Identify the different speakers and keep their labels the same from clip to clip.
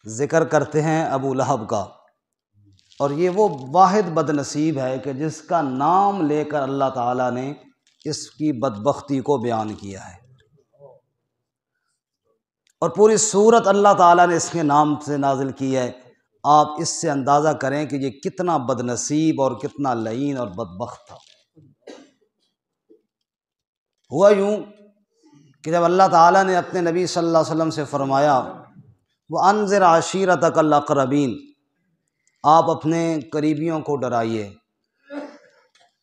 Speaker 1: ذکر کرتے ہیں ابو لہب کا، اور یہ وہ واحد بد نصیب ہے کہ جس کا نام لے کر اللہ تعالیٰ نے اس کی بدبختی کو بیان کیا ہے، اور پوری سورت اللہ تعالیٰ نے اس کے نام سے نازل کی ہے۔ آپ اس سے اندازہ کریں کہ یہ کتنا بد نصیب اور کتنا لعین اور بدبخت تھا۔ ہوا یوں کہ جب اللہ تعالیٰ نے اپنے نبی صلی اللہ علیہ وسلم سے فرمایا وَأَنذِرْ عَشِيرَتَكَ الْأَقْرَبِينَ، آپ اپنے قریبیوں کو ڈرائیے۔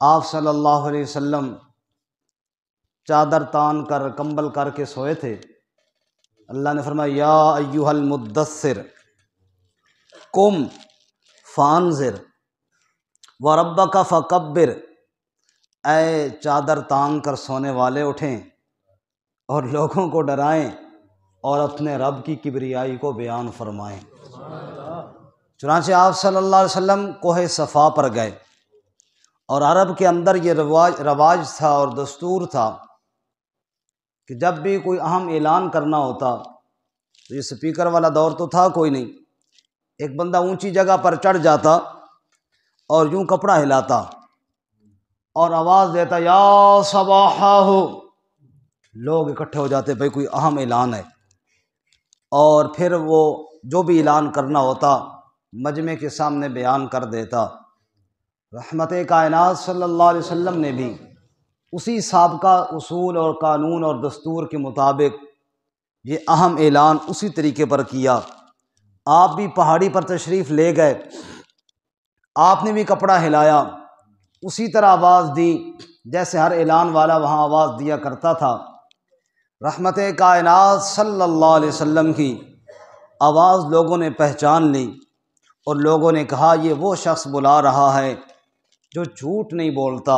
Speaker 1: آپ صلی اللہ علیہ وسلم چادر تان کر کمبل کر کے سوئے تھے۔ اللہ نے فرمایا یا ایھا المدثر قم فانذر وربک فکبر، اے چادر تان کر سونے والے اٹھیں اور لوگوں کو ڈرائیں اور اپنے رب کی کبریائی کو بیان فرمائیں۔ چنانچہ آپ صلی اللہ علیہ وسلم کوہ صفا پر گئے، اور عرب کے اندر یہ رواج تھا اور دستور تھا کہ جب بھی کوئی اہم اعلان کرنا ہوتا، تو یہ سپیکر والا دور تو تھا کوئی نہیں، ایک بندہ اونچی جگہ پر چڑھ جاتا اور یوں کپڑا ہلاتا اور آواز دیتا یا صباحہ، لوگ اکٹھے ہو جاتے بھئی کوئی اہم اعلان ہے، اور پھر وہ جو بھی اعلان کرنا ہوتا مجمع کے سامنے بیان کر دیتا۔ رحمت کائنات صلی اللہ علیہ وسلم نے بھی اسی سابقہ اصول اور قانون اور دستور کے مطابق یہ اہم اعلان اسی طریقے پر کیا۔ آپ بھی پہاڑی پر تشریف لے گئے، آپ نے بھی کپڑا ہلایا، اسی طرح آواز دی جیسے ہر اعلان والا وہاں آواز دیا کرتا تھا۔ رحمت کائنات صلی اللہ علیہ وسلم کی آواز لوگوں نے پہچان لی، اور لوگوں نے کہا یہ وہ شخص بلا رہا ہے جو جھوٹ نہیں بولتا،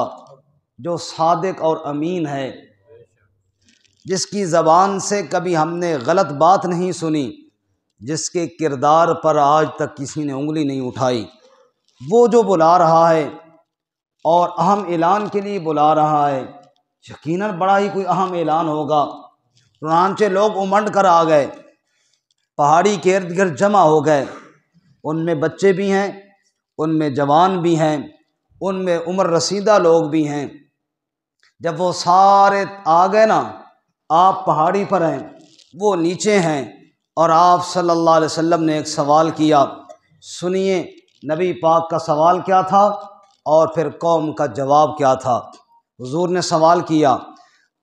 Speaker 1: جو صادق اور امین ہے، جس کی زبان سے کبھی ہم نے غلط بات نہیں سنی، جس کے کردار پر آج تک کسی نے انگلی نہیں اٹھائی، وہ جو بلا رہا ہے اور اہم اعلان کے لیے بلا رہا ہے، یقیناً بڑا ہی کوئی اہم اعلان ہوگا۔ چنانچہ لوگ امنڈ کر آ گئے، پہاڑی کے ارد گرد جمع ہو گئے، ان میں بچے بھی ہیں، ان میں جوان بھی ہیں، ان میں عمر رسیدہ لوگ بھی ہیں۔ جب وہ سارے آ گئے نا، آپ پہاڑی پر ہیں، وہ نیچے ہیں، اور آپ صلی اللہ علیہ وسلم نے ایک سوال کیا۔ سنیے نبی پاک کا سوال کیا تھا اور پھر قوم کا جواب کیا تھا۔ حضور نے سوال کیا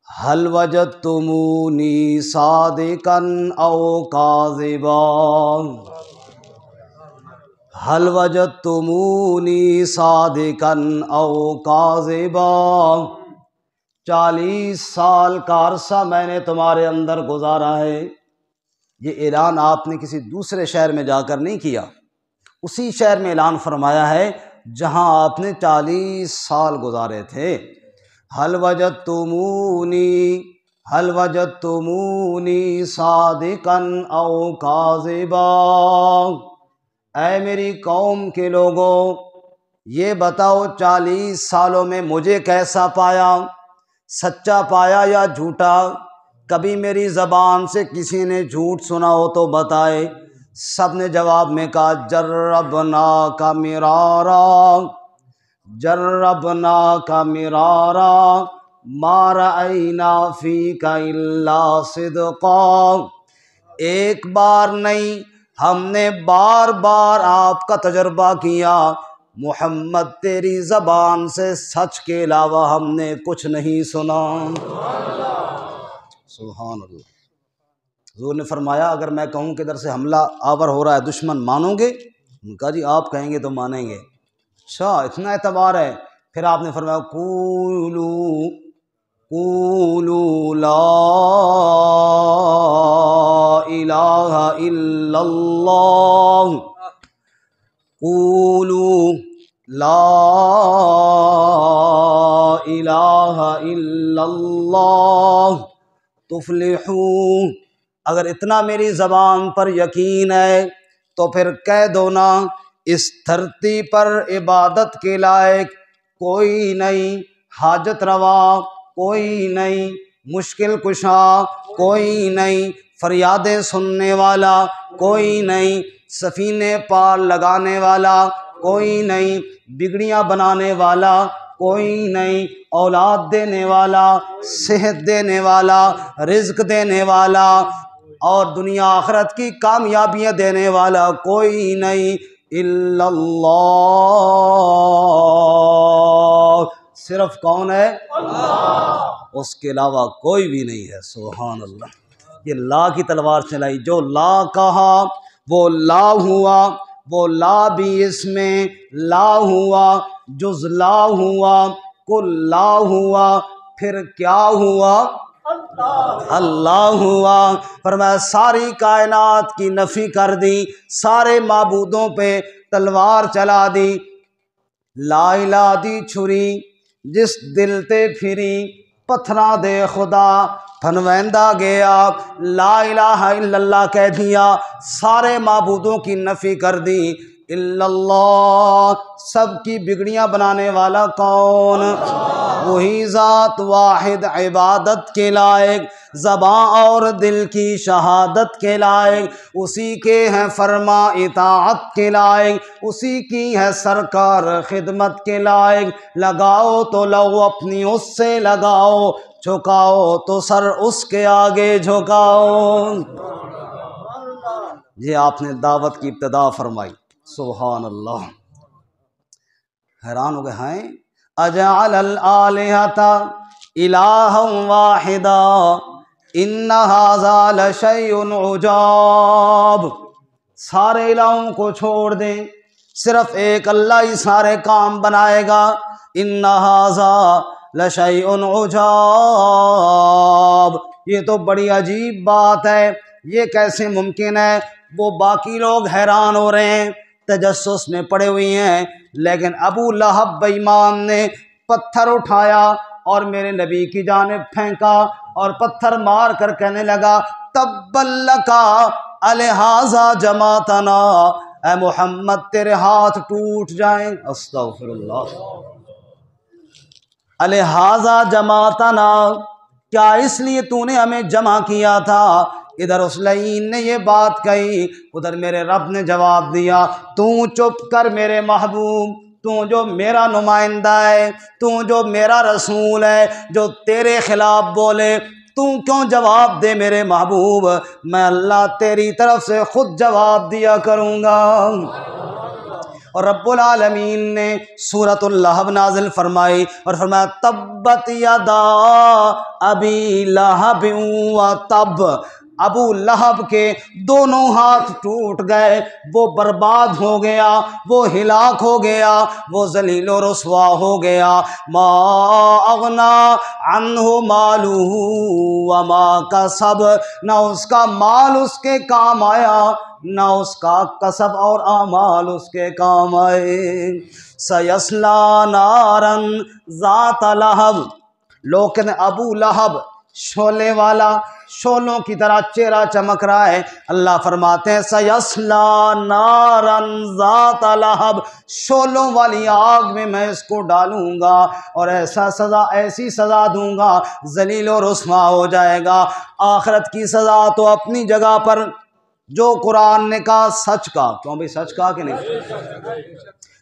Speaker 1: هل وجدتمونی صادقا او کاذبا، هل وجدتمونی صادقا او کاذبا، 40 سال کا عرصہ میں نے تمہارے اندر گزارا ہے۔ یہ اعلان آپ نے کسی دوسرے شہر میں جا کر نہیں کیا، اسی شہر میں اعلان فرمایا ہے جہاں آپ نے 40 سال گزارے تھے۔ هل وجدتمونی صادقا او کاذبا، اے میری قوم کے لوگوں یہ بتاؤ 40 سالوں میں مجھے کیسا پایا، سچا پایا یا جھوٹا؟ کبھی میری زبان سے کسی نے جھوٹ سنا ہو تو بتائے۔ سب نے جواب میں کہا جربناک مرارا، جربناک مرارا ما رأینا فیک الا صدقا، ایک بار نہیں ہم نے بار بار آپ کا تجربہ کیا، محمد تیری زبان سے سچ کے علاوہ ہم نے کچھ نہیں سنا۔ سبحان اللہ۔ حضور نے فرمایا اگر میں کہوں کہ ادھر سے حملہ آور ہو رہا ہے، دشمن مانو گے؟ ان کا جی آپ کہیں گے تو مانیں گے۔ اچھا اتنا اعتبار ہے؟ پھر آپ نے فرمایا قولوا لا الہ الا اللہ، قولوا لا الہ الا اللہ تفلحوا، اگر اتنا میری زبان پر یقین ہے تو پھر کہہ دو نا اس دھرتی پر عبادت کے لائق کوئی نہیں، حاجت روا کوئی نہیں، مشکل کشا کوئی نہیں، فریادیں سننے والا کوئی نہیں، سفینے پار لگانے والا کوئی نہیں، بگڑیاں بنانے والا کوئی نہیں، اولاد دینے والا، صحت دینے والا، رزق دینے والا اور دنیا آخرت کی کامیابیاں دینے والا کوئی نہیں الا اللہ، صرف کون ہے؟ اللہ، اس کے علاوہ کوئی بھی نہیں ہے۔ سبحان اللہ، یہ لا کی تلوار چلائی، جو لا کہا وہ لا ہوا، وہ لا بھی اس میں لا ہوا، جز لا ہوا، کل لا ہوا، پھر کیا ہوا؟ اللہ ہوا۔ فرمایا ساری کائنات کی نفی کر دی، سارے معبودوں پہ تلوار چلا دی، لا الہ دی چھری جس دل تے پھری، پتھراں دے خدا پھنویندا گیا، لا الہ الا اللہ کہہ دیا، سارے معبودوں کی نفی کر دی الا اللہ، سب کی بگڑیاں بنانے والا کون؟ وہی ذات واحد عبادت کے لائق، زباں اور دل کی شہادت کے لائق، اسی کے ہیں فرما اطاعت کے لائق، اسی کی ہے سرکار خدمت کے لائق، لگاؤ تو لو اپنی اس سے لگاؤ، جھکاؤ تو سر اس کے آگے جھکاؤ۔ یہ آپ نے دعوت کی ابتدا فرمائی، سبحان اللہ۔ حیران ہو گئے ہیں، اجعل الآلہۃ الہا واحدا ان ھذا لشیء عجاب، سارے الہوں کو چھوڑ دیں، صرف ایک اللہ ہی سارے کام بنائے گا، ان ھذا لشیء عجاب، یہ تو بڑی عجیب بات ہے، یہ کیسے ممکن ہے؟ وہ باقی لوگ حیران ہو رہے ہیں، تجسس میں پڑے ہوئی ہیں، لیکن ابو لہب بے ایمان نے پتھر اٹھایا اور میرے نبی کی جانب پھینکا اور پتھر مار کر کہنے لگا تبا لکا الہذا جماعتنا، اے محمد تیرے ہاتھ ٹوٹ جائیں، استغفر اللہ، الہذا جماعتنا، کیا اس لیے تو نے ہمیں جمع کیا تھا؟ ادھر اس لعین نے یہ بات کہی، ادھر میرے رب نے جواب دیا تو چپ کر میرے محبوب، تو جو میرا نمائندہ ہے، تو جو میرا رسول ہے، جو تیرے خلاف بولے تو کیوں جواب دے میرے محبوب، میں اللہ تیری طرف سے خود جواب دیا کروں گا۔ اور رب العالمین نے سورۃ اللہب نازل فرمائی اور فرمایا تبت یدا ابی لہب و تب، ابو لہب کے دونوں ہاتھ ٹوٹ گئے، وہ برباد ہو گیا، وہ ہلاک ہو گیا، وہ ذلیل و رسوا ہو گیا، ما اغنا عنہ مالہ وما کسب، نہ اس کا مال اس کے کام آیا، نہ اس کا کسب اور اعمال اس کے کام آئے۔ سیصلی نارا ذات لہب، لیکن ابو لہب شعلے والا، شعلوں کی طرح چہرہ چمک رہا ہے، اللہ فرماتے ہیں سیصلی نارا ذات لہب، شعلوں والی آگ میں اس کو ڈالوں گا اور ایسی سزا دوں گا، ذلیل و رسوا ہو جائے گا۔ آخرت کی سزا تو اپنی جگہ پر، جو قرآن نے کہا سچ کہا، کیوں بھائی سچ کہا کہ نہیں؟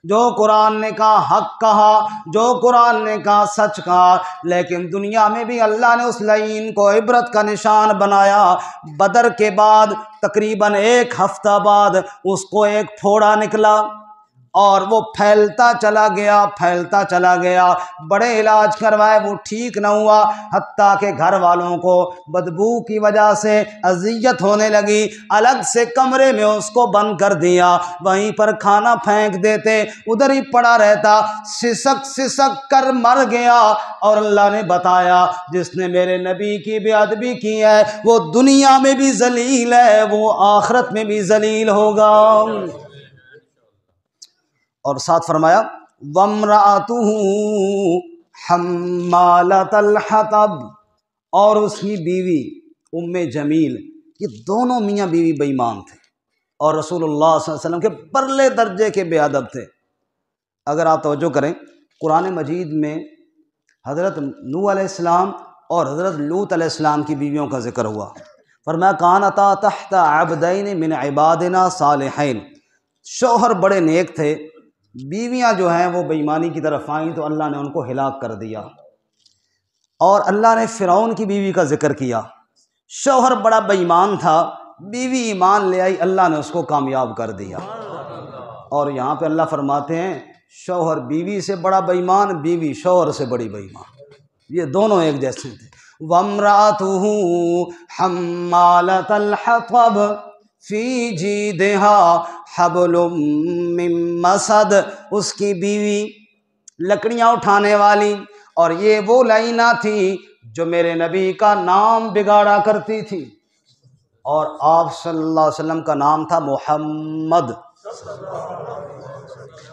Speaker 1: جو قرآن نے کہا حق کہا، جو قرآن نے کہا سچ کہا، لیکن دنیا میں بھی اللہ نے اس لعین کو عبرت کا نشان بنایا۔ بدر کے بعد تقریباً 1 ہفتہ بعد اس کو ایک پھوڑا نکلا اور وہ پھیلتا چلا گیا، پھیلتا چلا گیا، بڑے علاج کروائے وہ ٹھیک نہ ہوا، حتیٰ کہ گھر والوں کو بدبو کی وجہ سے اذیت ہونے لگی، الگ سے کمرے میں اس کو بند کر دیا، وہیں پر کھانا پھینک دیتے، ادھر ہی پڑا رہتا، سسک سسک کر مر گیا۔ اور اللہ نے بتایا جس نے میرے نبی کی بے ادبی کی ہے وہ دنیا میں بھی ذلیل ہے، وہ آخرت میں بھی ذلیل ہوگا۔ اور ساتھ فرمایا وَامْرَأَتُهُ حَمَّالَةَ الْحَطَبِ، اور اس کی بیوی جمیل، یہ دونوں میاں بیوی بے ایمان تھے اور رسول اللہ صلی اللہ علیہ وسلم کے پرلے درجے کے بے ادب تھے۔ اگر آپ توجہ کریں قرآن مجید میں حضرت نوح علیہ السلام اور حضرت لوط علیہ السلام کی بیویوں کا ذکر ہوا، فرمایا کانتا تحت عبدین من عبادنا صالحین، شوہر بڑے نیک تھے، بیویاں جو ہیں وہ بے ایمانی کی طرف آئیں تو اللہ نے ان کو ہلاک کر دیا۔ اور اللہ نے فرعون کی بیوی کا ذکر کیا، شوہر بڑا بے ایمان تھا، بیوی ایمان لے آئی، اللہ نے اس کو کامیاب کر دیا۔ اور یہاں پہ اللہ فرماتے ہیں شوہر بیوی سے بڑا بے ایمان، بیوی شوہر سے بڑی بے ایمان، یہ دونوں ایک جیسے تھے۔ وَامْرَأَتُهُ حَمَّالَةَ الْحَطَبِ فِي جِيدِهَا حَبْلٌ مِّن مَّسَدٍ، اس کی بیوی لکڑیاں اٹھانے والی، اور یہ وہ لعینہ تھی جو میرے نبی کا نام بگاڑا کرتی تھی، اور آپ صلی اللہ علیہ وسلم کا نام تھا محمد،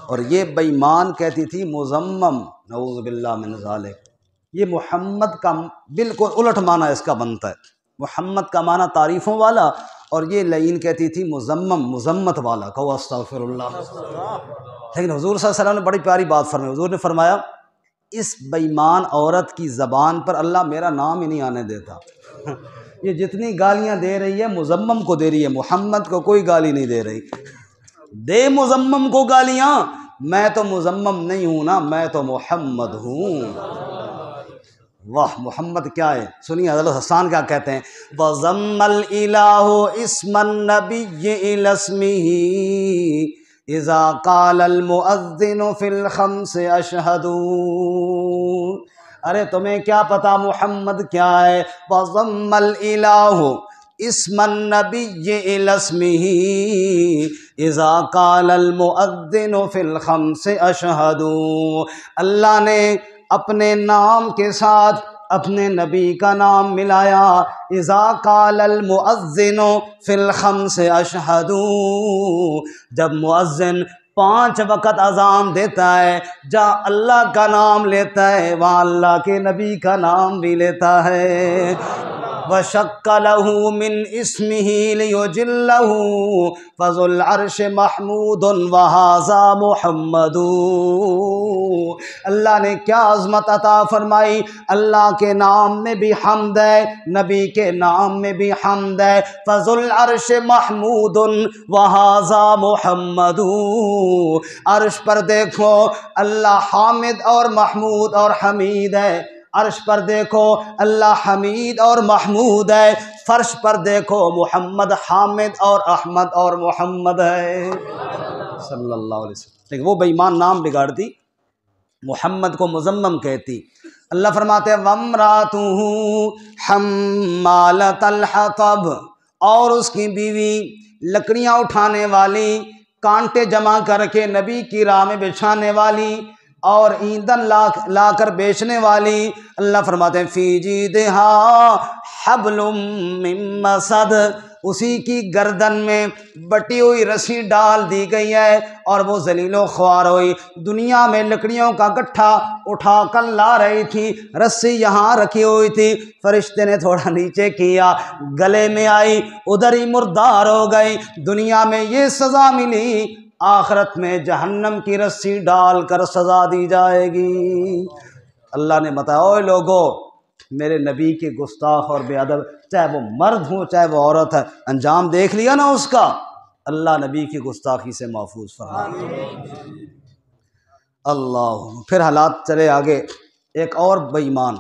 Speaker 1: اور یہ بے ایمان کہتی تھی مزمم، نعوذ باللہ من ذالک۔ یہ محمد کا بالکل الٹ معنی اس کا بنتا ہے، محمد کا معنی تعریفوں والا، اور یہ لعین کہتی تھی مزمم، مذمت والا، کہو استغفر اللہ۔ لیکن حضور صلی اللہ علیہ وسلم نے بڑی پیاری بات فرمائی، حضور نے فرمایا اس بے ایمان عورت کی زبان پر اللہ میرا نام ہی نہیں آنے دیتا، یہ جتنی گالیاں دے رہی ہے مزمم کو دے رہی ہے، محمد کو کوئی گالی نہیں دے رہی، دے مزمم کو گالیاں، میں تو مزمم نہیں ہوں نا، میں تو محمد ہوں۔ واہ، محمد کیا ہے، سنیے حضرت حسان کیا کہتے ہیں، وَضَمَّ الْإِلَٰهُ اسْمَ النَّبِيِّ إِلَى اسْمِهِ اذا قال المؤذن فی الخمس اشہدوا، ارے تمہیں کیا پتا محمد کیا ہے، وَضَمَّ الْإِلَٰهُ اسْمَ النَّبِيِّ إِلَى اسْمِهِ اذا قال المؤذن فی الخمس اشہدوا، اللہ نے اپنے نام کے ساتھ اپنے نبی کا نام ملایا، اذا قال المؤذن فی الخمس اشہدوا، جب مؤذن 5 وقت اذان دیتا ہے، جہاں اللہ کا نام لیتا ہے وہاں اللہ کے نبی کا نام بھی لیتا ہے۔ وَشَقَّ لَهُ مِنْ اسْمِهِ لِيُجِلَّهُ فَذُو الْعَرْشِ مَحْمُودٌ وَهَذَا مُحَمَّدٌ، اللہ نے کیا عظمت عطا فرمائی، اللہ کے نام میں بھی حمد ہے، نبی کے نام میں بھی حمد ہے، فَذُو الْعَرْشِ مَحْمُودٌ وَهَذَا مُحَمَّدٌ، عرش پر دیکھو اللہ حامد اور محمود اور حمید ہے، عرش پر دیکھو اللہ حمید اور محمود ہے، فرش پر دیکھو محمد حامد اور احمد اور محمد ہے صلی اللہ علیہ وسلم۔ لیکن وہ بے ایمان نام بگاڑتی، محمد کو مزمم کہتی۔ اللہ فرماتے ہیں وَامْرَأَتُهُ حَمَّالَةَ الْحَطَبِ، اور اس کی بیوی لکڑیاں اٹھانے والی، کانٹے جمع کر کے نبی کی راہ میں بچھانے والی اور ایندھن لا کر بیچنے والی۔ اللہ فرماتے ہیں فی جیدہا حبل من مسد، اسی کی گردن میں بٹی ہوئی رسی ڈال دی گئی ہے اور وہ ذلیل و خوار ہوئی، دنیا میں لکڑیوں کا گٹھا اٹھا کر لا رہی تھی، رسی یہاں رکھی ہوئی تھی، فرشتے نے تھوڑا نیچے کیا، گلے میں آئی، ادھر ہی مردار ہو گئی، دنیا میں یہ سزا ملی، آخرت میں جہنم کی رسی ڈال کر سزا دی جائے گی۔ اللہ نے بتایا اوے لوگو، میرے نبی کے گستاخ اور بے ادب، چاہے وہ مرد ہوں چاہے وہ عورت ہے، انجام دیکھ لیا نا اس کا، اللہ نبی کی گستاخی سے محفوظ فرمائے۔ اللہ، پھر حالات چلے آگے، ایک اور بے ایمان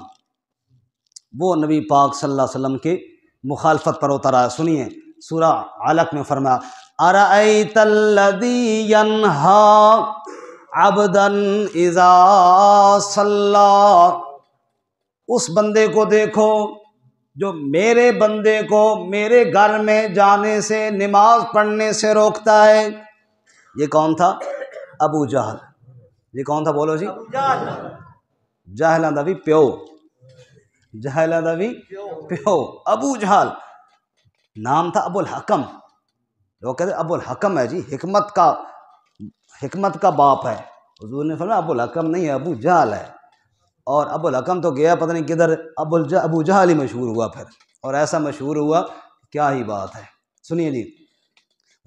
Speaker 1: وہ نبی پاک صلی اللہ علیہ وسلم کی مخالفت پر اترا ہے، سنیے سورہ علق میں فرمایا ارأیت الذی ینہا عبدا اذا صلی، اس بندے کو دیکھو جو میرے بندے کو میرے گھر میں جانے سے، نماز پڑھنے سے روکتا ہے۔ یہ کون تھا؟ ابو جہل۔ یہ کون تھا بولو جی؟ جہلاں دا بھی پیو، جہلاں دا بھی پیو، ابو جہل نام تھا، ابو الحکم، لوگ کہتے ہیں ابو الحکم ہے جی، حکمت کا باپ ہے، حضور نے فرمایا ابو الحکم نہیں ہے، ابو جہل ہے، اور ابو الحکم تو گیا پتہ نہیں کدھر، ابو جہل ہی مشہور ہوا پھر، اور ایسا مشہور ہوا کیا ہی بات ہے۔ سنیے جی،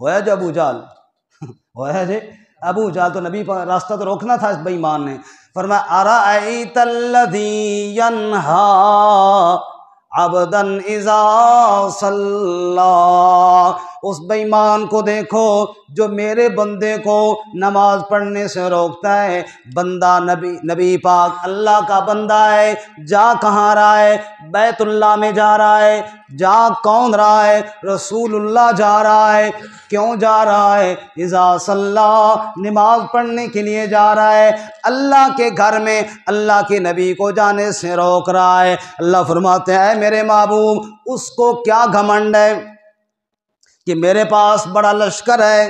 Speaker 1: ہوا جو ابو جہل، ہوا جی ابو جہل، تو نبی پر راستہ تو روکنا تھا اس بے ایمان نے، فرمایا ارأیت الذی ینہا عبدن اذا صلی، اس بے ایمان کو دیکھو جو میرے بندے کو نماز پڑھنے سے روکتا ہے۔ بندہ نبی پاک اللہ کا بندہ ہے، جا کہاں رہا ہے؟ بیت اللہ میں جا رہا ہے۔ جا کون رہا ہے؟ رسول اللہ جا رہا ہے۔ کیوں جا رہا ہے؟ اذا صلی، نماز پڑھنے کے لیے جا رہا ہے، اللہ کے گھر میں اللہ کے نبی کو جانے سے روک رہا ہے۔ اللہ فرماتے ہیں اے میرے محبوب، اس کو کیا گھمنڈ ہے کہ میرے پاس بڑا لشکر ہے،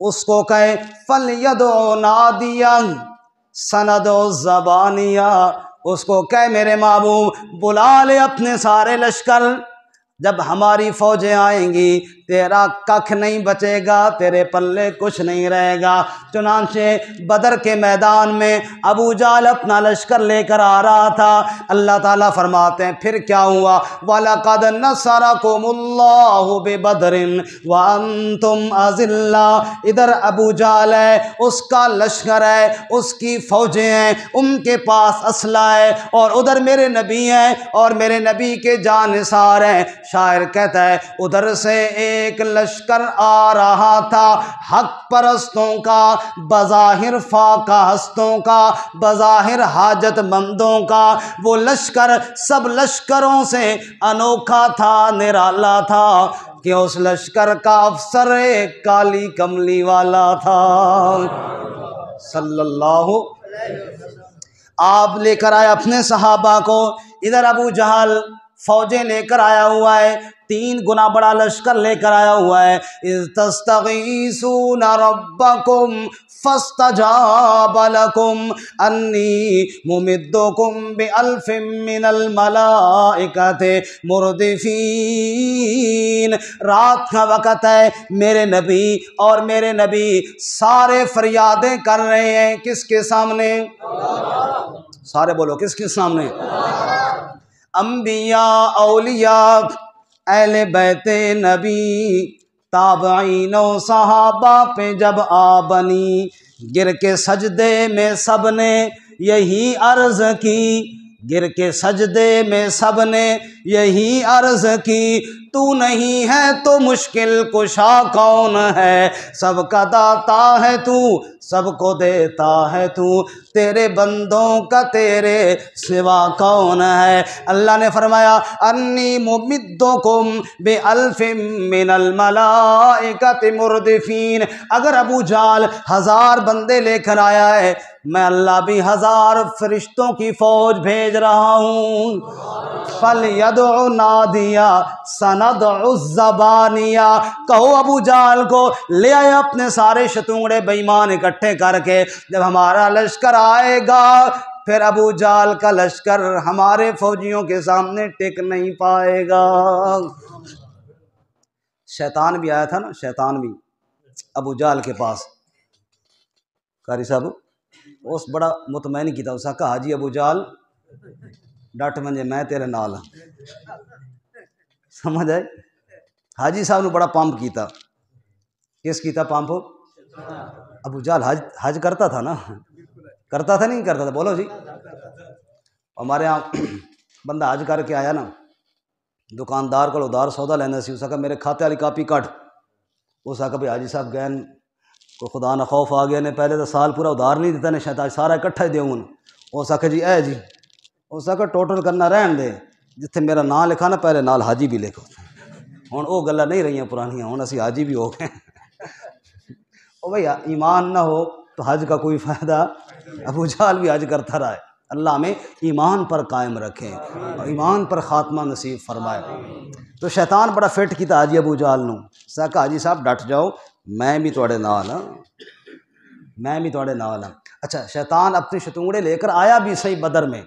Speaker 1: اس کو کہے فَلْيَدْعُ نَادِيًا سَنَدْعُ الزَّبَانِيَّ، اس کو کہے میرے محبوب بلا لے اپنے سارے لشکر، جب ہماری فوجیں آئیں گی تیرا ککھ نہیں بچے گا، تیرے پلے کچھ نہیں رہے گا۔ چنانچہ بدر کے میدان میں ابو جہل اپنا لشکر لے کر آ رہا تھا۔ اللہ تعالیٰ فرماتے ہیں پھر کیا ہوا؟ وَلَقَدْ نَصَرَكُمُ اللَّهُ بِبَدْرٍ وَأَنْتُمْ أَذِلَّةٌ، ادھر ابو جہل ہے، اس کا لشکر ہے، اس کی فوجیں ہیں، ان کے پاس اسلحہ ہے، اور ادھر میرے نبی ہیں اور میرے نبی کے جانثار ہیں۔ شاعر کہتا ہے ادھر سے ایک لشکر آ رہا تھا حق پرستوں کا، بظاہر فاقہ ہستوں کا، بظاہر حاجت مندوں کا، وہ لشکر سب لشکروں سے انوکھا تھا، نرالا تھا، کہ اس لشکر کا افسر ایک کالی کملی والا تھا صلی اللہ۔ آپ لے کر آئے اپنے صحابہ کو، ادھر ابو جہل فوجیں لے کر آیا ہوا ہے، 3 گنا بڑا لشکر لے کر آیا ہوا ہے۔ اذ تستغیثون ربکم فاستجاب لکم انی ممدکم بألف من الملائکۃ مردفین، رات کا وقت ہے، میرے نبی اور میرے نبی سارے فریادیں کر رہے ہیں، کس کے سامنے؟ سارے بولو کس کے سامنے؟ انبیاء، اولیاء، اہل بیت نبی، تابعین و صحابہ پہ جب آ بنی، گر کے سجدے میں سب نے یہی عرض کی، گر کے سجدے میں سب نے یہی عرض کی، تو نہیں ہے تو مشکل کشا کون ہے، سب کا داتا ہے تو، سب کو دیتا ہے تو، تیرے بندوں کا تیرے سوا کون ہے۔ اللہ نے فرمایا انی ممدکم بألف من الملائکۃ مردفین، اگر ابو جہل 1000 بندے لے کر آیا ہے، میں اللہ بھی 1000 فرشتوں کی فوج بھیج رہا ہوں۔ فَلْيَدْعُ نَادِيًا سَنَدْعُ الزَّبَانِيَّ، کہو ابو جہل کو لے آئے اپنے سارے شتونگڑے بے ایمان اکٹھے کر کے، جب ہمارا لشکر آئے گا پھر ابو جہل کا لشکر ہمارے فوجیوں کے سامنے ٹک نہیں پائے گا۔ شیطان بھی آیا تھا نا، شیطان بھی ابو جہل کے پاس، قاری صاحب اس بڑا مطمئن کی تھا، اس نے کہا حاجی ابو جہل ڈٹ منجے میں تیرے نال ہاں، سمجھ آئے؟ حاجی صاحب نے بڑا پمپ کیتا، کس کیتا پمپ؟ ابو جہل حج کرتا تھا نا، کرتا تھا نہیں کرتا تھا؟ بولو جی۔ ہمارے ہاں بندہ حج کر کے آیا نا، دکاندار کو ادھار سودا لینا سی، اس نے کہا میرے کھاتے والی کاپی کٹ، اس نے کہا بھائی حاجی صاحب گئے کو خدا نہ خوف آ گیا نے پہلے تو سال پورا ادھار نہیں دیتا نے، شاید آج سارا اکٹھا ہی دے ہوں۔ اس نے کہا جی اے جی، اس نے کہا ٹوٹل کرنا رہن دے، جتنے میرا نام لکھا نا پہلے نال حاجی بھی لکھو، ہوں وہ گلاں نہیں رہی پرانیاں، ہوں اسی حاجی بھی ہو گئے۔ او بھائی ایمان نہ ہو تو حج کا کوئی فائدہ؟ ابو جہل بھی حج کرتا رہا ہے۔ اللہ ہمیں ایمان پر قائم رکھیں، ایمان پر خاتمہ نصیب فرمائے۔ تو شیطان بڑا فٹ کیتا حاجی ابو جہل نو، سا کہا حاجی صاحب ڈٹ جاؤ، میں بھی تواڈے نال ہاں، میں بھی تواڈے نال ہاں۔ اچھا شیطان اپنے شتونگڑے لے کر آیا بھی صحیح بدر میں،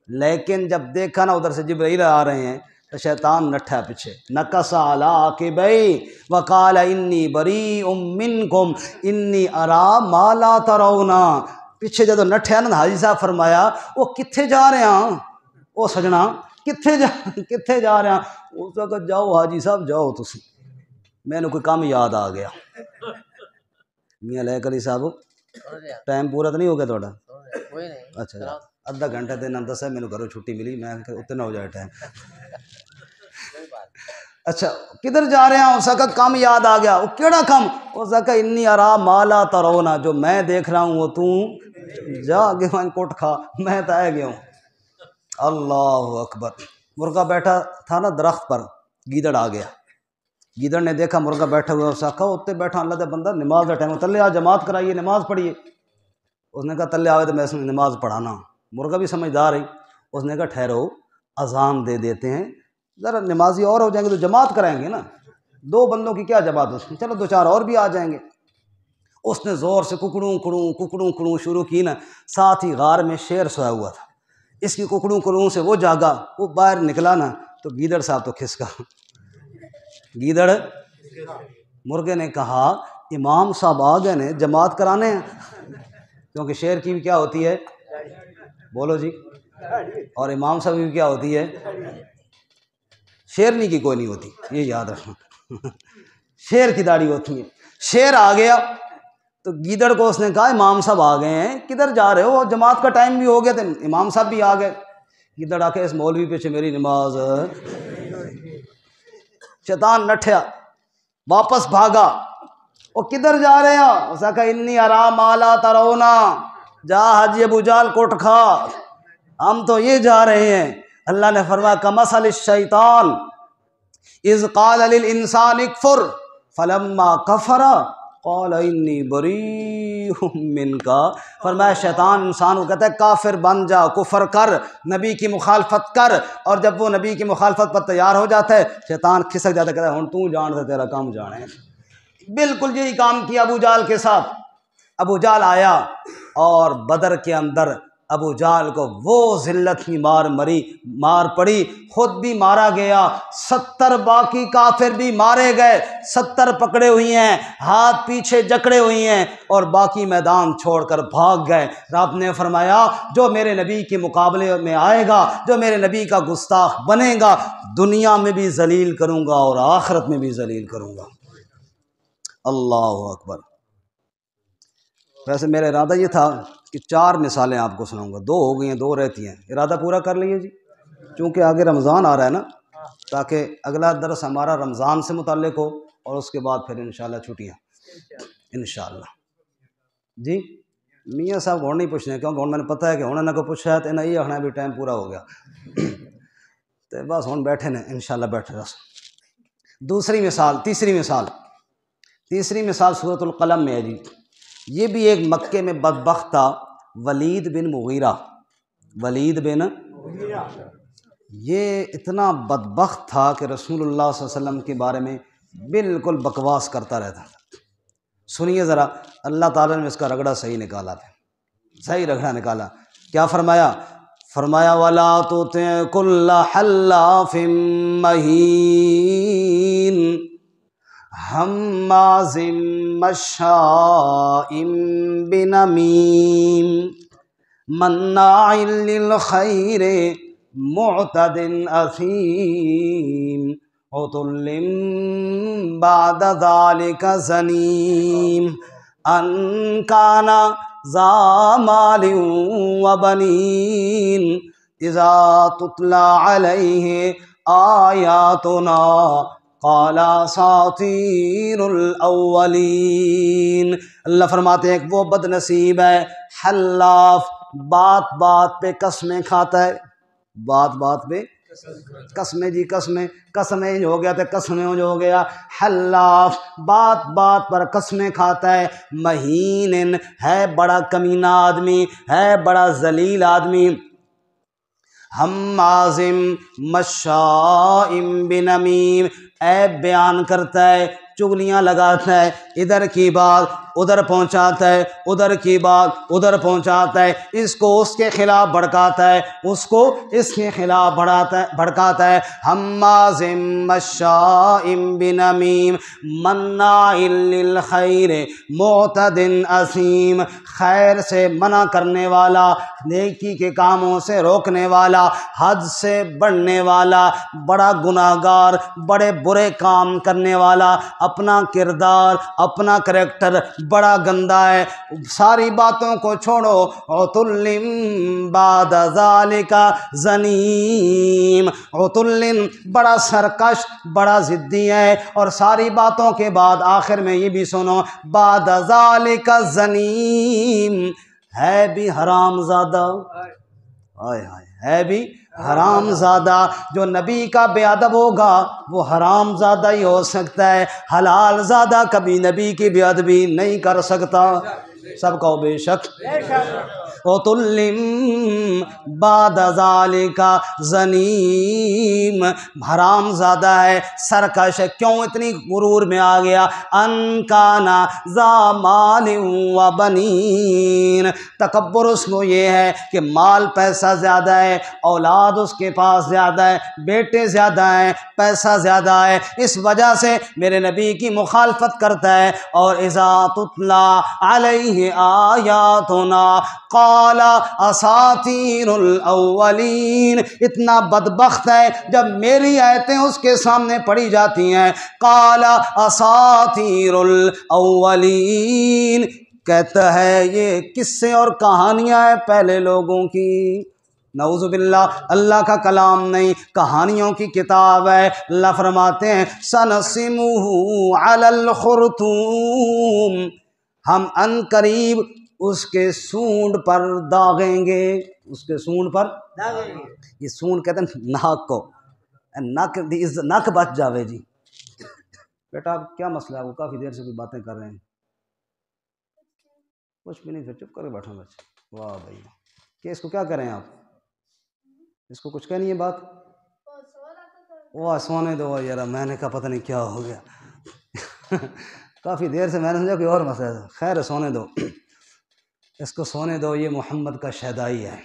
Speaker 1: لیکن جب دیکھا نا ادھر سے جبرائیل آ رہے ہیں تو شیطان نٹھا پیچھے، نکص علی عقبیہ وقال انی بریء منکم انی اری ما لا ترون، پیچھے جدو نٹھیا نا حاجی صاحب فرمایا وہ کتھے جا رہے ہیں وہ سجنا، کتھے جا رہے ہیں؟ اس نے کہا جاؤ حاجی صاحب جاؤ تسی، میں نے کوئی کام یاد آ گیا۔ میاں لے کلی صاحب ٹائم پورا تو نہیں ہو گیا تھوڑا؟ اچھا آدھا گھنٹہ دینا دسا، میرے گھروں چھٹی ملی، میں اتنا ہو جائے ٹائم۔ اچھا کدھر جا رہے ہیں؟ اس کا کم یاد آ گیا. وہ کیڑا کم؟ اس کا انی ارا مالا ترونا، جو میں دیکھ رہا ہوں وہ تو جا آگے کوٹ کھا، میں تو آ گیا ہوں. اللہ اکبر. مرغا بیٹھا تھا نا درخت پر، گیدڑ آ گیا. گیدڑ نے دیکھا مرغا بیٹھا ہوا، اس کا اتنے بیٹھا اللہ دے بندہ نماز کا ٹائم، تلے آ جماعت کرائیے نماز پڑھیے. اس نے کہا تلے آوے تو میں اس میں نماز پڑھانا. مرغا بھی سمجھدار ہے، اس نے کہا ٹھہرو اذان دے دیتے ہیں، ذرا نمازی اور ہو جائیں گے تو جماعت کرائیں گے نا، دو بندوں کی کیا جماعت اس میں، چلو دو چار اور بھی آ جائیں گے. اس نے زور سے ککڑوں کڑوں شروع کی نا. ساتھ ہی غار میں شیر سویا ہوا تھا، اس کی ککڑوں سے وہ جاگا، وہ باہر نکلا نا تو گیدڑ صاحب تو کھسکا. گیدڑ مرغے نے کہا امام صاحب آ گئے نے جماعت کرانے ہیں، کیونکہ شیر کی بھی کیا ہوتی ہے، بولو جی، اور امام صاحب کی بھی کیا ہوتی ہے، شیرنی کی کوئی نہیں ہوتی، یہ یاد رکھنا. شیر کی داڑھی ہوتی ہے. شیر آ گیا تو گیدڑ کو اس نے کہا امام صاحب آ گئے ہیں، کدھر جا رہے ہو؟ جماعت کا ٹائم بھی ہو گیا تھا، امام صاحب بھی آ گئے. گیدڑ آ کے اس مولوی پیچھے میری نماز. شیطان نٹھیا، واپس بھاگا. وہ کدھر جا رہے ہیں؟ اس نے کہا انی ارا مالا ترونا، جا حاجی ابو جال کوٹ کھا، ہم تو یہ جا رہے ہیں. اللہ نے فرمایا کمثل الشیطان اذ قال للانسان اکفر فلما کفر قال انی بریء منک. فرمایا شیطان انسان کو کہتا ہے کافر بن جا، کفر کر، نبی کی مخالفت کر، اور جب وہ نبی کی مخالفت پر تیار ہو جاتا ہے شیطان کھسک جاتا ہے، کہتا ہے ہن تو جان سے تیرا کام جانے. بالکل یہی کام کیا ابو جال کے ساتھ. ابو جال آیا اور بدر کے اندر ابو جال کو وہ ذلت کی مار پڑی، خود بھی مارا گیا، 70 باقی کافر بھی مارے گئے، 70 پکڑے ہوئی ہیں، ہاتھ پیچھے جکڑے ہوئی ہیں اور باقی میدان چھوڑ کر بھاگ گئے. رب نے فرمایا جو میرے نبی کے مقابلے میں آئے گا، جو میرے نبی کا گستاخ بنے گا، دنیا میں بھی ذلیل کروں گا اور آخرت میں بھی ذلیل کروں گا. اللہ اکبر. ویسے میرا ارادہ یہ تھا کہ 4 مثالیں آپ کو سناؤں گا، 2 ہو گئی ہیں، 2 رہتی ہیں. ارادہ پورا کر لیے جی، چونکہ آگے رمضان آ رہا ہے نا، تاکہ اگلا درس ہمارا رمضان سے متعلق ہو اور اس کے بعد پھر انشاءاللہ چھٹیاں انشاءاللہ. جی میاں صاحب ہوں نہیں پوچھنے، کیونکہ ہوں میں نے پتہ ہے کہ ہوں انہوں کو پوچھا ہے تو انہیں یہ آخنا بھی ٹائم پورا ہو گیا تو بس ہوں بیٹھے نے انشاءاللہ بیٹھے رس. تیسری مثال سورۃ القلم میں ہے جی. یہ بھی ایک مکے میں بدبخت تھا، ولید بن مغیرہ. یہ اتنا بدبخت تھا کہ رسول اللہ صلی اللہ علیہ وسلم کے بارے میں بالکل بکواس کرتا رہتا تھا. سنیے ذرا، اللہ تعالیٰ نے اس کا رگڑا صحیح نکالا تھا، صحیح رگڑا نکالا. کیا فرمایا؟ وَلَا تُطِعْ كُلَّ حَلَّافٍ مَّهِينٍ ہمازٍ مشاء بنمیم مناع للخیر معتد اثیم عتل بعد ذلك زنیم ان کان ذا مال وبنین اذا تتلی علیہ آیاتنا قال اساطیر الاولین. اللہ فرماتے ہیں کہ وہ بد نصیب ہے حلاف، بات بات پہ قسمیں کھاتا ہے، بات بات پہ قسمیں جی قسمیں ہو گیا تو قسمیں ہو گیا. حلاف بات بات پر قسمیں کھاتا ہے. مہین ہے بڑا کمینہ آدمی، ہے بڑا ذلیل آدمی. ہمازم مشاء بنمیم عیب بیان کرتا ہے، چغلیاں لگاتا ہے، ادھر کی بات ادھر پہنچاتا ہے، ادھر کی بات ادھر پہنچاتا ہے، اس کو اس کے خلاف بھڑکاتا ہے، اس کو اس کے خلاف بھڑکاتا ہے. ہماز مشاء بنمیم مناع للخیر معتد اثیم، خیر سے منع کرنے والا، نیکی کے کاموں سے روکنے والا، حد سے بڑھنے والا، بڑا گناہگار، بڑے برے کام کرنے والا، اپنا کردار اپنا کریکٹر بڑا گندا ہے، ساری باتوں کو چھوڑو، عتل بعد ذالک زنیم، عتل بڑا سرکش، بڑا ضدی ہے، اور ساری باتوں کے بعد آخر میں یہ بھی سنو، بعد ذالک زنیم، ہے بھی حرام زادہ، ہائے ہائے، ہے بھی حرام زادہ۔ جو نبی کا بے ادب ہوگا وہ حرام زادہ ہی ہو سکتا ہے، حلال زادہ کبھی نبی کی بے ادبی نہیں کر سکتا۔ سب کہو بے شک۔ عتل بعد ذالک زنیم، حرام زادہ ہے، سرکش ہے، کیوں اتنی غرور میں آ گیا؟ ان کانا ذا مال و بنین، تکبر اس کو یہ ہے کہ مال پیسہ زیادہ ہے، اولاد اس کے پاس زیادہ ہے، بیٹے زیادہ ہیں، پیسہ زیادہ ہے، اس وجہ سے میرے نبی کی مخالفت کرتا ہے۔ اور اذا تتلی علیہ آیاتنا قال اساطیر الاولین، اتنا بدبخت ہے جب میری آیتیں اس کے سامنے پڑھی جاتی ہیں، قال اساطیر الاولین، کہتا ہے یہ قصے اور کہانیاں ہیں پہلے لوگوں کی۔ نعوذ باللہ، اللہ کا کلام نہیں، کہانیوں کی کتاب ہے۔ اللہ فرماتے ہیں سنسمہ علی الخرطوم، ہم ان قریب اس کے سونڈ پر داغیں گے، اس کے سونڈ پر داغیں گے۔ یہ سونڈ کہتے ہیں ناک کو، ناک بچ جاوے جی۔ بیٹا آپ کیا مسئلہ ہے؟ وہ کافی دیر سے کوئی باتیں کر رہے ہیں۔ کچھ بھی نہیں، پھر چپ کر کے بیٹھا بچے۔ واہ بھائی، کہ اس کو کیا کریں آپ؟ اس کو کچھ کہنی ہے بات؟ واہ سونے دو یار، میں نے کہا پتہ نہیں کیا ہو گیا، کافی دیر سے میں نے سمجھا کوئی اور مسئلہ ہے۔ خیر سونے دو، اس کو سونے دو، یہ محمد کا شہدائی ہے۔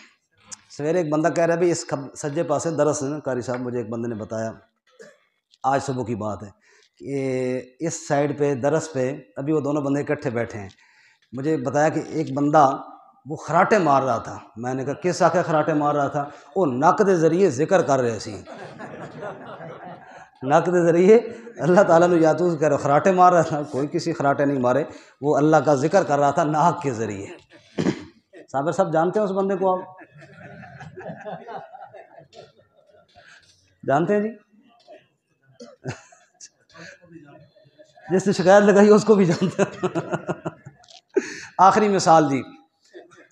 Speaker 1: سویرے ایک بندہ کہہ رہا ہے بھی اس سجے پاسے درس ہے نا، قاری صاحب مجھے ایک بندے نے بتایا، آج صبح کی بات ہے، کہ اس سائیڈ پہ درس پہ ابھی وہ دونوں بندے اکٹھے بیٹھے ہیں، مجھے بتایا کہ ایک بندہ وہ خراٹے مار رہا تھا۔ میں نے کہا کس آخر خراٹے مار رہا تھا؟ وہ نک دے ذریعے ذکر کر رہے سی، نک دے ذریعے اللہ تعالیٰ نے یاتو کہہ رہے خراٹے مار رہا تھا، کوئی کسی خراٹے نہیں مارے، وہ اللہ کا ذکر کر رہا تھا ناک کے ذریعے۔ صابر صاحب جانتے ہیں اس بندے کو؟ آپ جانتے ہیں جی؟ جس نے شکایت لگائی اس کو بھی جانتے ہیں۔ آخری مثال جی،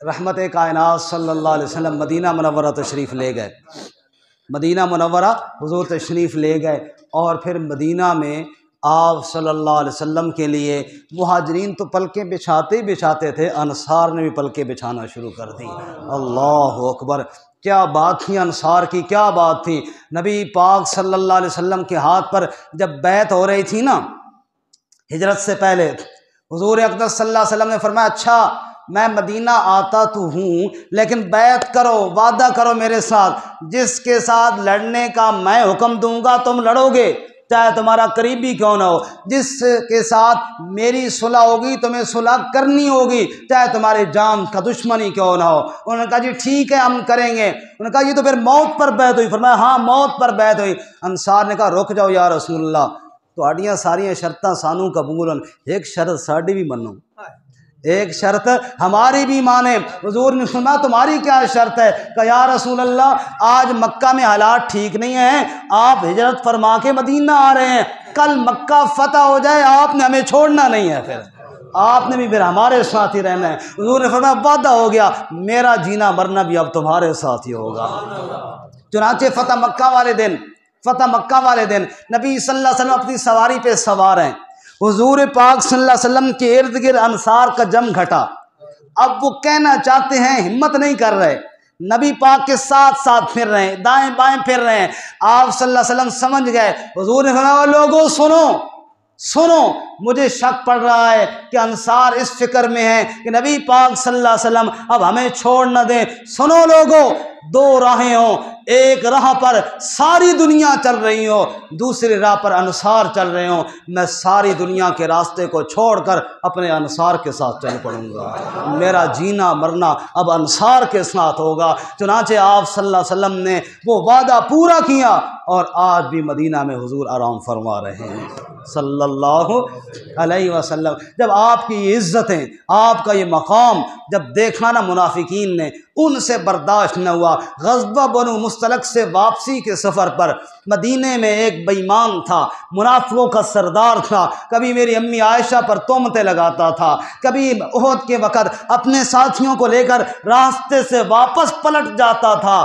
Speaker 1: رحمت کائنات صلی اللہ علیہ وسلم مدینہ منورہ تشریف لے گئے، مدینہ منورہ حضور تشریف لے گئے، اور پھر مدینہ میں آپ صلی اللہ علیہ وسلم کے لیے مہاجرین تو پلکیں بچھاتے ہی بچھاتے تھے، انصار نے بھی پلکیں بچھانا شروع کر دی۔ اللہ اکبر، کیا بات تھی انصار کی، کیا بات تھی۔ نبی پاک صلی اللہ علیہ وسلم کے ہاتھ پر جب بیعت ہو رہی تھی نا ہجرت سے پہلے، حضور اقدس صلی اللہ علیہ وسلم نے فرمایا اچھا میں مدینہ آتا تو ہوں، لیکن بیعت کرو، وعدہ کرو میرے ساتھ، جس کے ساتھ لڑنے کا میں حکم دوں گا تم لڑو گے، چاہے تمہارا قریبی کیوں نہ ہو، جس کے ساتھ میری صلح ہوگی تمہیں صلح کرنی ہوگی، چاہے تمہارے جان کا دشمنی کیوں نہ ہو۔ انہوں نے کہا جی ٹھیک ہے ہم کریں گے۔ انہوں نے کہا یہ تو پھر موت پر بیعت ہوئی؟ فرمایا ہاں موت پر بیعت ہوئی۔ انصار نے کہا رک جاؤ یا رسول اللہ، تہاڈیاں ساریاں شرطاں سانوں قبول ہیں، ایک شرط ساڈی بھی منو، ایک شرط ہماری بھی مانے۔ حضور نے سنا تمہاری کیا شرط ہے؟ کہ یا رسول اللہ آج مکہ میں حالات ٹھیک نہیں ہیں، آپ ہجرت فرما کے مدینہ آ رہے ہیں، کل مکہ فتح ہو جائے آپ نے ہمیں چھوڑنا نہیں ہے، پھر آپ نے بھی پھر ہمارے ساتھ ہی رہنا ہے۔ حضور نے فرمایا وعدہ ہو گیا، میرا جینا مرنا بھی اب تمہارے ساتھ ہی ہوگا۔ چنانچہ فتح مکہ والے دن نبی صلی اللہ علیہ وسلم اپنی سواری پہ سوار ہیں، حضور پاک صلی اللہ علیہ وسلم کے ارد گرد انصار کا جم گھٹا۔ اب وہ کہنا چاہتے ہیں، ہمت نہیں کر رہے، نبی پاک کے ساتھ ساتھ پھر رہے ہیں، دائیں بائیں پھر رہے ہیں۔ آپ صلی اللہ علیہ وسلم سمجھ گئے، حضور نے فرمایا لوگوں سنو، مجھے شک پڑ رہا ہے کہ انصار اس فکر میں ہیں کہ نبی پاک صلی اللہ علیہ وسلم اب ہمیں چھوڑ نہ دیں۔ سنو لوگوں، دو راہیں ہوں، ایک راہ پر ساری دنیا چل رہی ہو، دوسری راہ پر انصار چل رہے ہوں، میں ساری دنیا کے راستے کو چھوڑ کر اپنے انصار کے ساتھ چل پڑوں گا، میرا جینا مرنا اب انصار کے ساتھ ہوگا۔ چنانچہ آپ صلی اللہ علیہ وسلم نے وہ وعدہ پورا کیا اور آج بھی مدینہ میں حضور آرام فرما رہے ہیں صلی اللہ علیہ وسلم۔ جب آپ کی یہ عزتیں، آپ کا یہ مقام جب دیکھا نا منافقین نے، ان سے برداشت نہ ہوا۔ غزوہ بنو مستلق سے واپسی کے سفر پر مدینے میں ایک بے ایمان تھا، منافقوں کا سردار تھا، کبھی میری امی عائشہ پر تہمتیں لگاتا تھا، کبھی احد کے وقت اپنے ساتھیوں کو لے کر راستے سے واپس پلٹ جاتا تھا،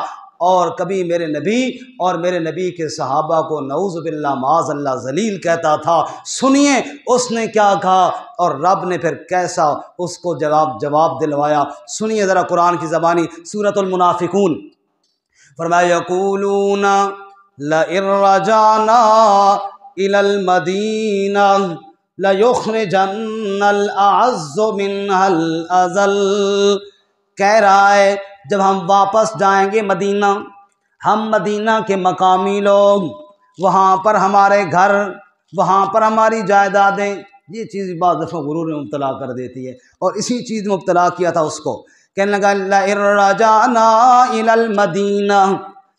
Speaker 1: اور کبھی میرے نبی اور میرے نبی کے صحابہ کو نعوذ باللہ معاذ اللہ ذلیل کہتا تھا۔ سنیے اس نے کیا کہا اور رب نے پھر کیسا اس کو جواب دلوایا۔ سنیے ذرا قرآن کی زبانی، سورۃ المنافقون، فرمایا یقولون لئن رجعنا الی المدینہ لیخرجن الاعز منها الاذل، کہہ رہا ہے جب ہم واپس جائیں گے مدینہ، ہم مدینہ کے مقامی لوگ، وہاں پر ہمارے گھر، وہاں پر ہماری جائیدادیں، یہ چیز بعض دفعہ غرور میں مبتلا کر دیتی ہے، اور اسی چیز میں مبتلا کیا تھا اس کو، کہنے لگا لئن رجعنا الی المدینہ،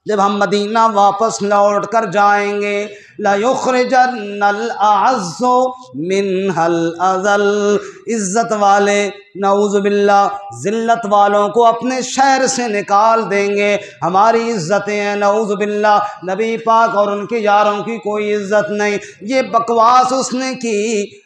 Speaker 1: جب ہم مدینہ واپس لوٹ کر جائیں گے، لَيُخْرِجَنَّ الْأَعَزُّ مِنْهَا الْأَذَلُّ، عزت والے نعوذ باللہ ذلت والوں کو اپنے شہر سے نکال دیں گے۔ ہماری عزتیں ہیں نعوذ باللہ، نبی پاک اور ان کے یاروں کی کوئی عزت نہیں۔ یہ بکواس اس نے کی،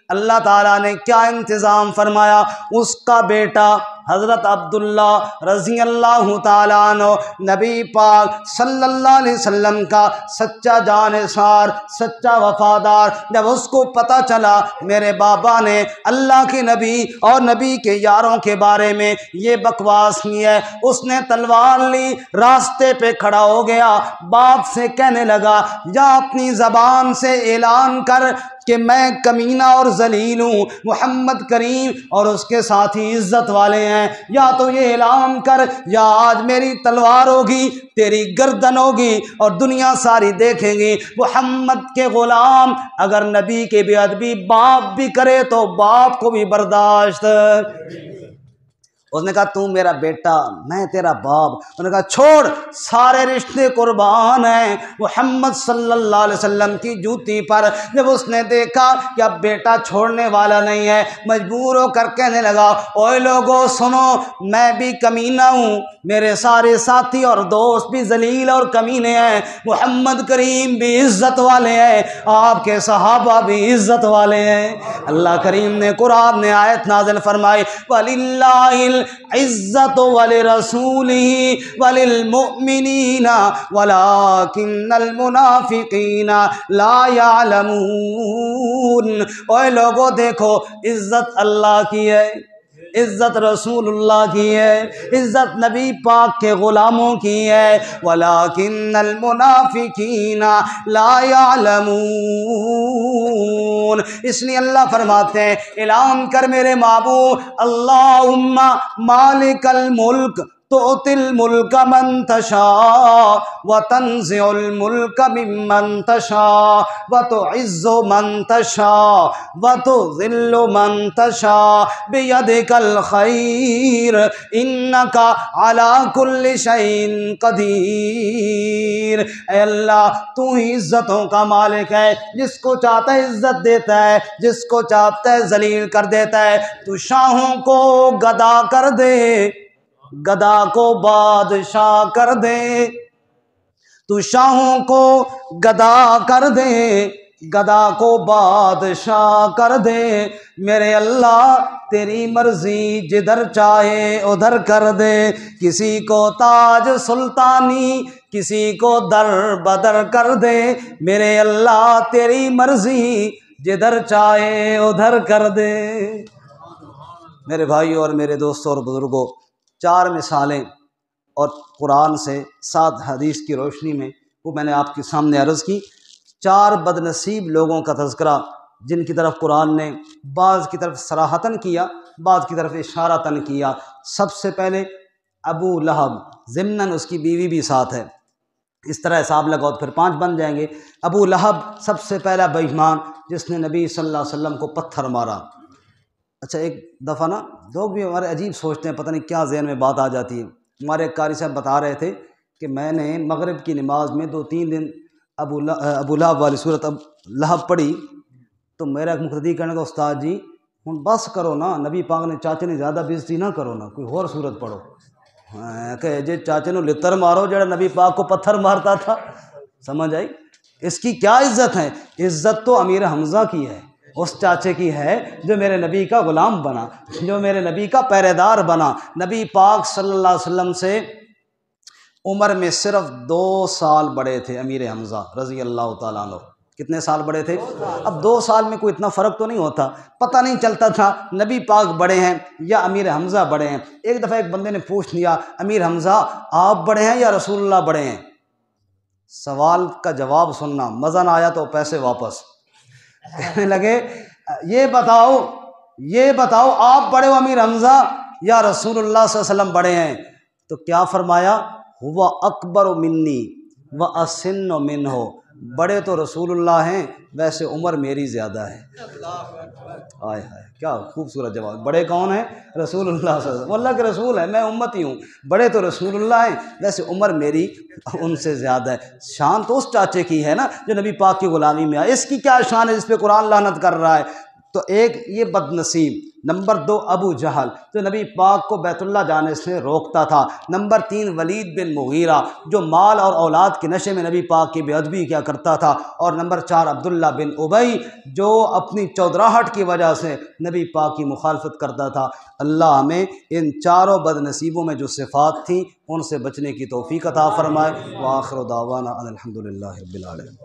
Speaker 1: اللہ تعالیٰ نے کیا انتظام فرمایا، اس کا بیٹا حضرت عبداللہ رضی اللہ تعالیٰ عنہ نبی پاک صلی اللہ علیہ وسلم کا سچا جانثار، سچا وفادار، جب اس کو پتہ چلا میرے بابا نے اللہ کے نبی اور نبی کے یاروں کے بارے میں یہ بکواس کی ہے، اس نے تلوار لی، راستے پہ کھڑا ہو گیا، باپ سے کہنے لگا یا اپنی زبان سے اعلان کر کہ میں کمینہ اور ذلیل ہوں، محمد کریم اور اس کے ساتھی عزت والے ہیں، یا تو یہ اعلان کر یا آج میری تلوار ہوگی، تیری گردن ہوگی اور دنیا ساری دیکھیں گی۔ محمد کے غلام اگر نبی کے بے ادبی باپ بھی کرے تو باپ کو بھی برداشت۔ اس نے کہا تو میرا بیٹا، میں تیرا باپ۔ انہوں نے کہا چھوڑ، سارے رشتے قربان ہیں محمد صلی اللہ علیہ وسلم کی جوتی پر۔ جب اس نے دیکھا کہ اب بیٹا چھوڑنے والا نہیں ہے، مجبور ہو کر کہنے لگا اوے لوگو سنو، میں بھی کمینہ ہوں، میرے سارے ساتھی اور دوست بھی ذلیل اور کمینے ہیں، محمد کریم بھی عزت والے ہیں، آپ کے صحابہ بھی عزت والے ہیں۔ اللہ کریم نے قرآن نے آیت نازل فرمائی وَلِلَّهِ العزت ولرسولہ وللمؤمنین ولکن المنافقین لا یعلمون۔ اوے لوگوں دیکھو، عزت اللہ کی ہے، عزت رسول اللہ کی ہے، عزت نبی پاک کے غلاموں کی ہے، ولیکن المنافقین لا یعلمون۔ اس لیے اللہ فرماتے ہیں اعلان کر میرے معبود اللہم مالک الملک تؤتی الملک من تشاء وتنزع الملک ممن تشاء وتعز من تشاء وتذل من تشاء بیدک الخیر انک علی کل شیء قدیر۔ اے اللہ تو ہی عزتوں کا مالک ہے، جس کو چاہتا ہے عزت دیتا ہے، جس کو چاہتا ہے ذلیل کر دیتا ہے۔ تو شاہوں کو گدا کر دے، گدا کو بادشاہ کر دے، تو شاہوں کو گدا کر دے، گدا کو بادشاہ کر دے، میرے اللہ تیری مرضی جدھر چاہے ادھر کر دے۔ کسی کو تاج سلطانی، کسی کو در بدر کر دے، میرے اللہ تیری مرضی جدھر چاہے ادھر کر دے۔ میرے بھائیوں اور میرے دوستوں اور بزرگوں، 4 مثالیں اور قرآن سے 7 حدیث کی روشنی میں وہ میں نے آپ کے سامنے عرض کی۔ 4 بد نصیب لوگوں کا تذکرہ جن کی طرف قرآن نے بعض کی طرف صراحتاً کیا، بعض کی طرف اشارتاً کیا۔ سب سے پہلے ابو لہب، ضمناً اس کی بیوی بھی ساتھ ہے، اس طرح حساب لگاؤ تو پھر 5 بن جائیں گے۔ ابو لہب سب سے پہلا بے ایمان جس نے نبی صلی اللہ علیہ وسلم کو پتھر مارا۔ اچھا ایک دفعہ نا لوگ بھی ہمارے عجیب سوچتے ہیں، پتہ نہیں کیا ذہن میں بات آ جاتی ہے۔ ہمارے ایک قاری صاحب بتا رہے تھے کہ میں نے مغرب کی نماز میں 2-3 دن ابو لہب والی صورت لہب پڑھی تو میرا ایک مقتدی کہنے کا استاد جی ہن بس کرو نا، نبی پاک نے چاچے نے زیادہ بےزتی نہ کرو نا، کوئی اور صورت پڑھو۔ کہ جی چاچے نو لتر مارو جڑا نبی پاک کو پتھر مارتا تھا، سمجھ آئی؟ اس کی کیا عزت ہے؟ عزت تو امیر حمزہ کی ہے، اس چاچے کی ہے جو میرے نبی کا غلام بنا، جو میرے نبی کا پہرے دار بنا۔ نبی پاک صلی اللہ علیہ وسلم سے عمر میں صرف 2 سال بڑے تھے امیر حمزہ رضی اللہ تعالیٰ عنہ۔ کتنے سال بڑے تھے؟ اب 2 سال میں کوئی اتنا فرق تو نہیں ہوتا، پتہ نہیں چلتا تھا نبی پاک بڑے ہیں یا امیر حمزہ بڑے ہیں۔ ایک دفعہ ایک بندے نے پوچھ لیا امیر حمزہ آپ بڑے ہیں یا رسول اللہ بڑے ہیں؟ سوال کا جواب سننا، مزہ نہ آیا تو پیسے واپس۔ کہنے لگے یہ بتاؤ آپ بڑے ہو امیر حمزہ یا رسول اللہ صلی اللہ علیہ وسلم بڑے ہیں؟ تو کیا فرمایا؟ ہوا اکبر منی و اسن منہ، بڑے تو رسول اللہ ہیں ویسے عمر میری زیادہ ہے۔ آئے ہائے کیا خوبصورت جواب۔ بڑے کون ہیں؟ رسول اللہ صلی اللہ علیہ وسلم، وہ اللہ کے رسول ہیں، میں امتی ہوں، بڑے تو رسول اللہ ہیں ویسے عمر میری ان سے زیادہ ہے۔ شان تو اس چاچے کی ہے نا جو نبی پاک کی غلامی میں آئے، اس کی کیا شان ہے جس پہ قرآن لعنت کر رہا ہے؟ تو ایک یہ بد نصیب، نمبر 2 ابو جہل جو نبی پاک کو بیت اللہ جانے سے روکتا تھا، نمبر 3 ولید بن مغیرہ جو مال اور اولاد کے نشے میں نبی پاک کی بے ادبی کیا کرتا تھا، اور نمبر 4 عبداللہ بن ابی جو اپنی چودراہٹ کی وجہ سے نبی پاک کی مخالفت کرتا تھا۔ اللہ ہمیں ان چاروں بد نصیبوں میں جو صفات تھیں ان سے بچنے کی توفیق عطا فرمائے۔ وآخر دعوانا ان الحمد للہ رب العالمین۔